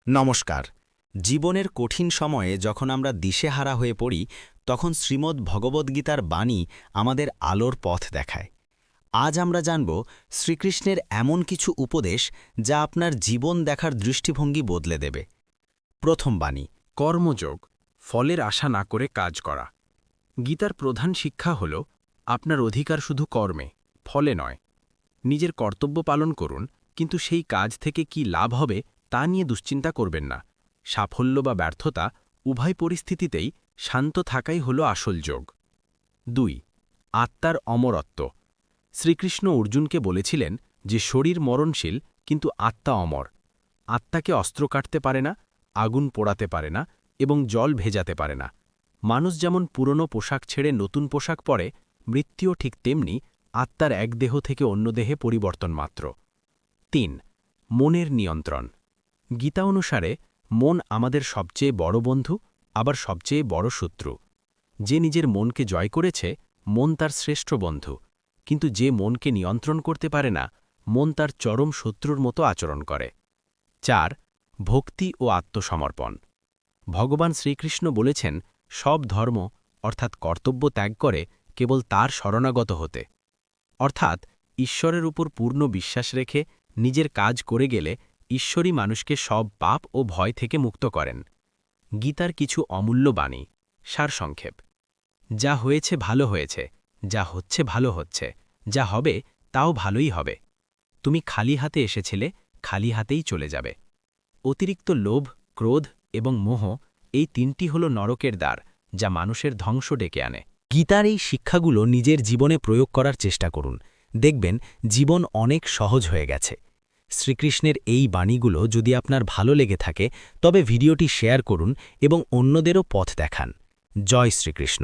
নমস্কার। জীবনের কঠিন সময়ে যখন আমরা দিশেহারা হয়ে পড়ি, তখন শ্রীমদ্ ভগবদ্গীতার বাণী আমাদের আলোর পথ দেখায়। আজ আমরা জানব শ্রীকৃষ্ণের এমন কিছু উপদেশ যা আপনার জীবন দেখার দৃষ্টিভঙ্গি বদলে দেবে। প্রথম বাণী। কর্মযোগ, ফলের আশা না করে কাজ করা। গীতার প্রধান শিক্ষা হল আপনার অধিকার শুধু কর্মে, ফলে নয়। নিজের কর্তব্য পালন করুন, কিন্তু সেই কাজ থেকে কি লাভ হবে তা নিয়ে দুশ্চিন্তা করবেন না। সাফল্য বা ব্যর্থতা উভয় পরিস্থিতিতেই শান্ত থাকাই হল আসল যোগ। ২. আত্মার অমরত্ব। শ্রীকৃষ্ণ অর্জুনকে বলেছিলেন যে শরীর মরণশীল, কিন্তু আত্মা অমর। আত্মাকে অস্ত্র কাটতে পারে না, আগুন পোড়াতে পারে না এবং জল ভেজাতে পারে না। মানুষ যেমন পুরনো পোশাক ছেড়ে নতুন পোশাক পরে, মৃত্যুও ঠিক তেমনি আত্মার এক দেহ থেকে অন্য দেহে পরিবর্তন মাত্র। ৩. মনের নিয়ন্ত্রণ। গীতা অনুসারে মন আমাদের সবচেয়ে বড় বন্ধু, আবার সবচেয়ে বড় শত্রু। যে নিজের মনকে জয় করেছে, মন তার শ্রেষ্ঠ বন্ধু, কিন্তু যে মনকে নিয়ন্ত্রণ করতে পারে না, মন তার চরম শত্রুর মতো আচরণ করে। ৪. ভক্তি ও আত্মসমর্পণ। ভগবান শ্রীকৃষ্ণ বলেছেন, সব ধর্ম অর্থাৎ কর্তব্য ত্যাগ করে কেবল তার শরণাগত হতে। অর্থাৎ ঈশ্বরের উপর পূর্ণ বিশ্বাস রেখে নিজের কাজ করে গেলে ঈশ্বরই মানুষকে সব পাপ ও ভয় থেকে মুক্ত করেন। গীতার কিছু অমূল্য বাণী। সারসংক্ষেপ: যা হয়েছে ভালো হয়েছে, যা হচ্ছে ভালো হচ্ছে, যা হবে তাও ভালোই হবে। তুমি খালি হাতে এসেছিলে, খালি হাতেই চলে যাবে। অতিরিক্ত লোভ, ক্রোধ এবং মোহ, এই তিনটি হল নরকের দ্বার, যা মানুষের ধ্বংস ডেকে আনে। গীতার এই শিক্ষাগুলো নিজের জীবনে প্রয়োগ করার চেষ্টা করুন। দেখবেন জীবন অনেক সহজ হয়ে গেছে। শ্রীকৃষ্ণের এই বাণীগুলো যদি আপনার ভালো লেগে থাকে, তবে ভিডিওটি শেয়ার করুন এবং অন্যদেরও পথ দেখান। জয় শ্রীকৃষ্ণ।